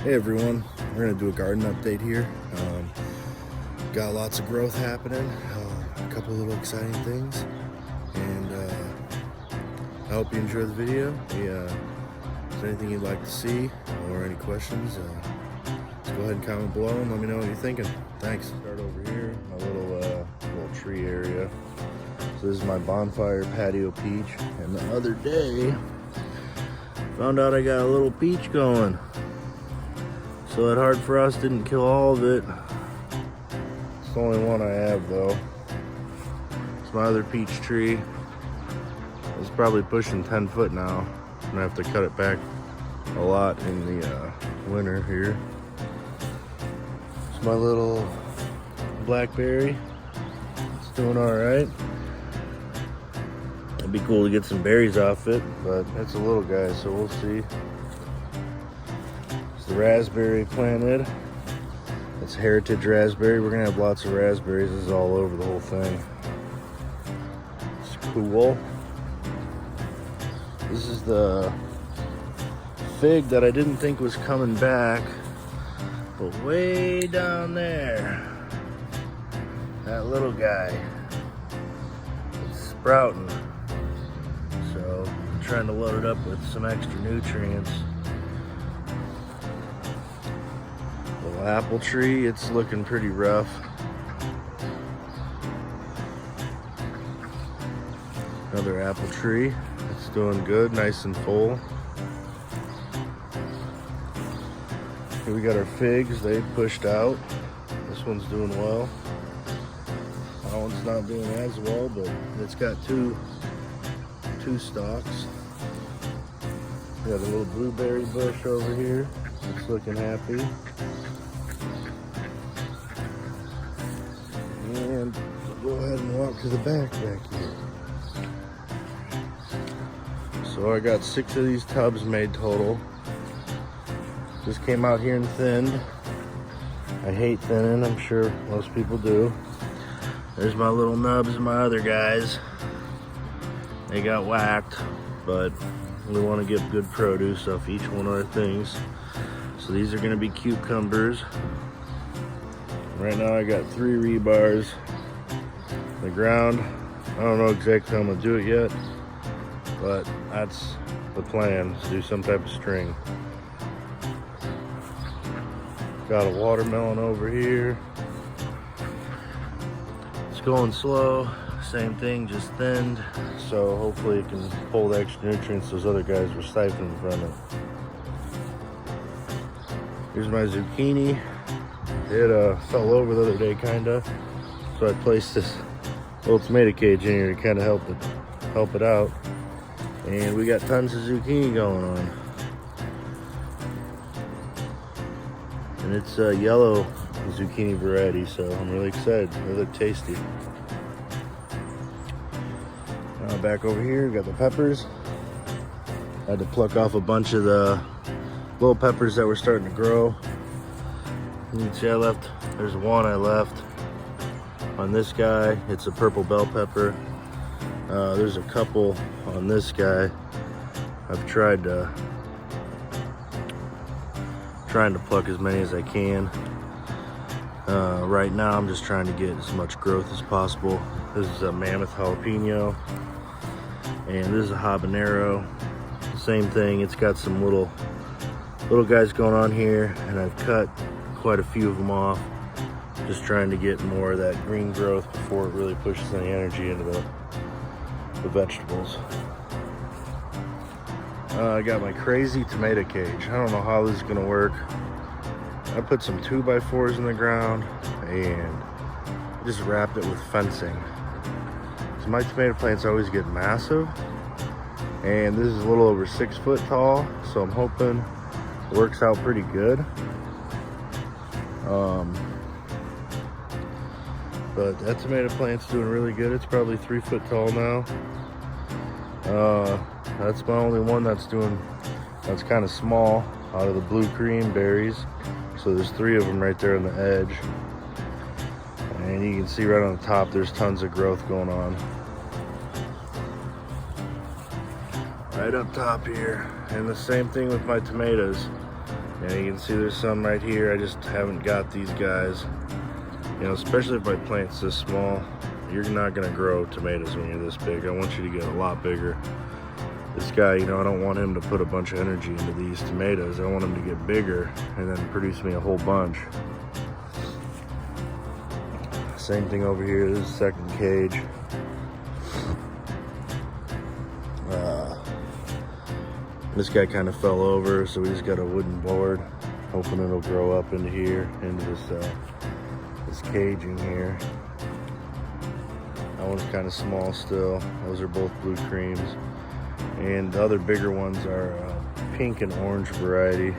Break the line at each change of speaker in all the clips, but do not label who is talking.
Hey everyone, we're going to do a garden update here. Got lots of growth happening, a couple little exciting things, and I hope you enjoy the video. If there's anything you'd like to see or any questions, just go ahead and comment below and let me know what you're thinking. Thanks. Start over here, my little tree area. So this is my bonfire patio peach, and the other day, found out I got a little peach going. So that hard frost didn't kill all of it. It's the only one I have though. It's my other peach tree. It's probably pushing 10 foot now. I'm gonna have to cut it back a lot in the winter here. It's my little blackberry. It's doing all right. It'd be cool to get some berries off it, but it's a little guy, so we'll see. The raspberry planted. It's heritage raspberry. We're gonna have lots of raspberries. This is all over the whole thing. It's cool. This is the fig that I didn't think was coming back, but way down there, that little guy, it's sprouting. So I'm trying to load it up with some extra nutrients. Apple tree, it's looking pretty rough. Another apple tree, it's doing good, nice and full. Here we got our figs, they pushed out. This one's doing well. That one's not doing as well, but it's got two stalks. We got a little blueberry bush over here. It's looking happy. And we'll go ahead and walk to the back here. So I got 6 of these tubs made total. Just came out here and thinned. I hate thinning, I'm sure most people do. There's my little nubs and my other guys. They got whacked, but we want to get good produce off each one of our things. So these are going to be cucumbers. Right now I got 3 rebars. The ground, I don't know exactly how I'm gonna do it yet, but that's the plan, is do some type of string. Got a watermelon over here. It's going slow, same thing, just thinned. So hopefully it can pull the extra nutrients those other guys were siphoning from it. Here's my zucchini. It fell over the other day, kinda. So I placed this little tomato cage in here to kind of help it out. And we got tons of zucchini going on. And it's a yellow zucchini variety, so I'm really excited. They look tasty. Back over here, we got the peppers. I had to pluck off a bunch of the little peppers that were starting to grow. You can see there's one I left on this guy. It's a purple bell pepper. There's a couple on this guy. I've trying to pluck as many as I can. Right now I'm just trying to get as much growth as possible. This is a mammoth jalapeno, and this is a habanero. Same thing, it's got some little guys going on here, and I've cut quite a few of them off, just trying to get more of that green growth before it really pushes any energy into the vegetables. I got my crazy tomato cage. I don't know how this is gonna work. I put some 2x4s in the ground and just wrapped it with fencing. So my tomato plants always get massive, and this is a little over 6 foot tall, so I'm hoping it works out pretty good. But that tomato plant's doing really good. It's probably 3 foot tall now. That's my only one that's kind of small out of the blue cream berries. So there's 3 of them right there on the edge. And you can see right on the top, there's tons of growth going on. Right up top here. And the same thing with my tomatoes. Yeah, you can see there's some right here. I just haven't got these guys. You know, especially if my plant's this small, you're not gonna grow tomatoes when you're this big. I want you to get a lot bigger. This guy, you know, I don't want him to put a bunch of energy into these tomatoes. I want him to get bigger and then produce me a whole bunch. Same thing over here. This is the second cage. This guy kind of fell over, so we just got a wooden board, hoping it'll grow up into here, into this caging here. That one's kind of small still. Those are both blue creams. And the other bigger ones are pink and orange variety.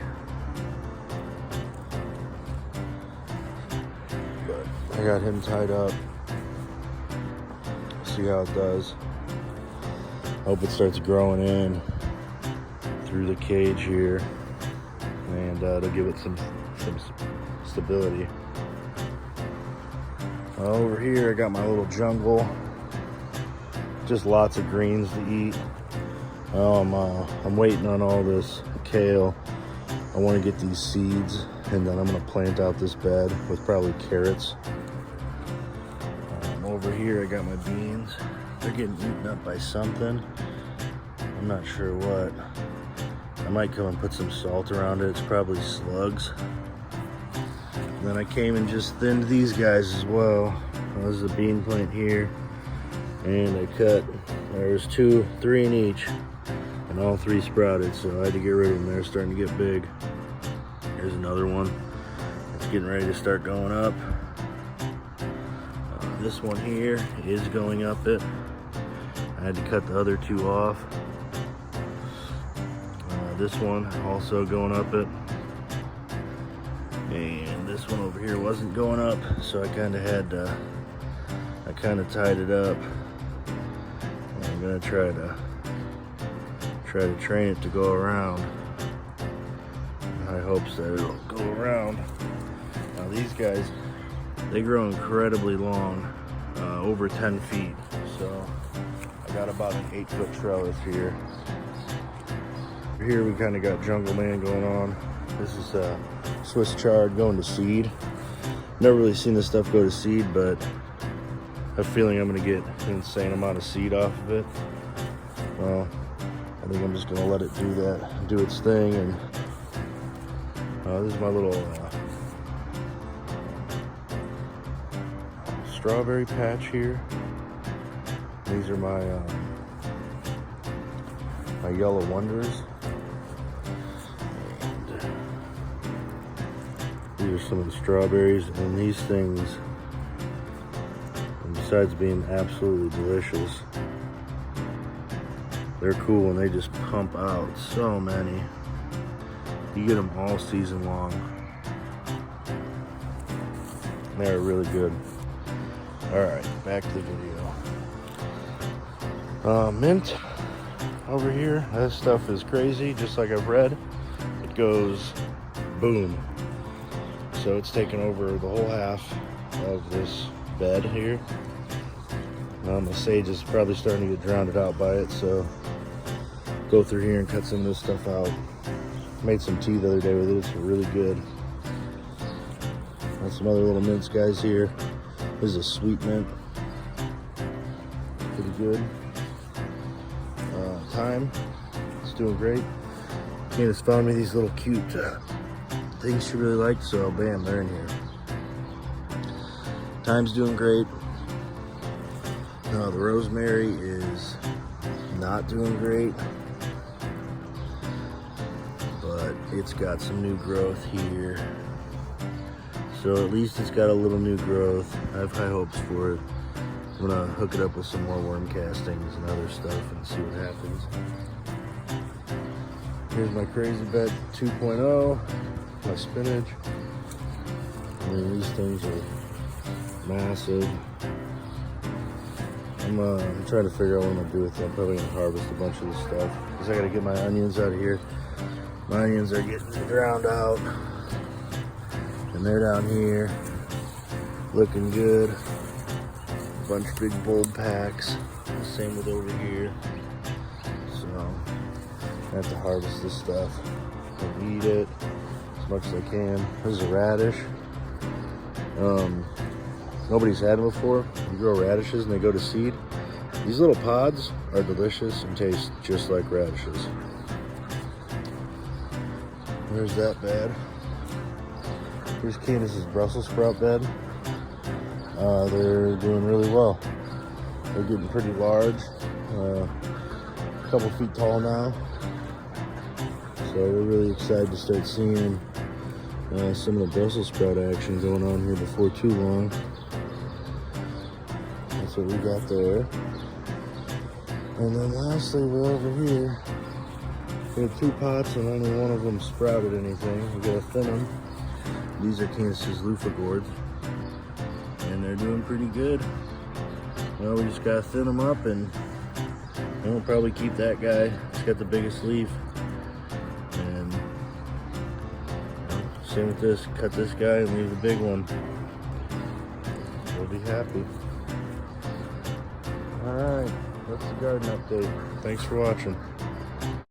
But I got him tied up. See how it does. Hope it starts growing in through the cage here, and it'll give it some stability. Over here I got my little jungle, just lots of greens to eat. I'm waiting on all this kale. I want to get these seeds, and then I'm going to plant out this bed with probably carrots. Over here I got my beans. They're getting eaten up by something. I'm not sure what. I might come and put some salt around it. It's probably slugs. And then I came and just thinned these guys as well. This is a bean plant here. And I cut, there's 2, 3 in each. And all 3 sprouted, so I had to get rid of them. They're starting to get big. Here's another one. It's getting ready to start going up. This one here is going up it. I had to cut the other 2 off. This one also going up it. And this one over here wasn't going up, so I kind of had to, I kind of tied it up. And I'm gonna try to train it to go around. In high hopes that it'll go around. Now these guys, they grow incredibly long, over 10 feet. So I got about an 8-foot trellis here. Here we kind of got Jungle Man going on. This is Swiss chard going to seed. Never really seen this stuff go to seed, but I have a feeling I'm gonna get an insane amount of seed off of it. Well, I think I'm just gonna let it do that, do its thing. And this is my little strawberry patch here. These are my my yellow wonders. These are some of the strawberries, and these things, besides being absolutely delicious, they're cool and they just pump out so many. You get them all season long. They're really good. All right, back to the video. Mint over here, that stuff is crazy. Just like I've read, it goes boom. So it's taken over the whole half of this bed here. The sage is probably starting to get drowned out by it, so go through here and cut some of this stuff out. Made some tea the other day with it. It's really good. And some other little mints guys here. This is a sweet mint. Pretty good. Thyme, it's doing great. Candace found me these little cute things she really liked, so bam, they're in here. Thyme's doing great. The rosemary is not doing great, but it's got some new growth here. So at least it's got a little new growth. I have high hopes for it. I'm gonna hook it up with some more worm castings and other stuff and see what happens. Here's my crazy bed 2.0, my spinach. I mean, these things are massive. I'm trying to figure out what I'm gonna do with them. I'm probably gonna harvest a bunch of this stuff because I gotta get my onions out of here. My onions are getting drowned out, and they're down here looking good. A bunch of big bulb packs. Same with over here. So I have to harvest this stuff and eat it. much as I can. This is a radish. Nobody's had them before. You grow radishes and they go to seed. These little pods are delicious and taste just like radishes. There's that bed. Here's Candace's Brussels sprout bed. They're doing really well. They're getting pretty large, a couple feet tall now. So we're really excited to start seeing some of the Brussels sprout action going on here before too long. That's what we got there. And then lastly, we're over here. We had 2 pots and only one of them sprouted anything. We gotta thin them. These are Candace's loofah gourds, and they're doing pretty good. Well, we just gotta thin them up, and we'll probably keep that guy. He's got the biggest leaf. And same with this. Cut this guy and leave the big one. We'll be happy. All right, that's the garden update. Thanks for watching.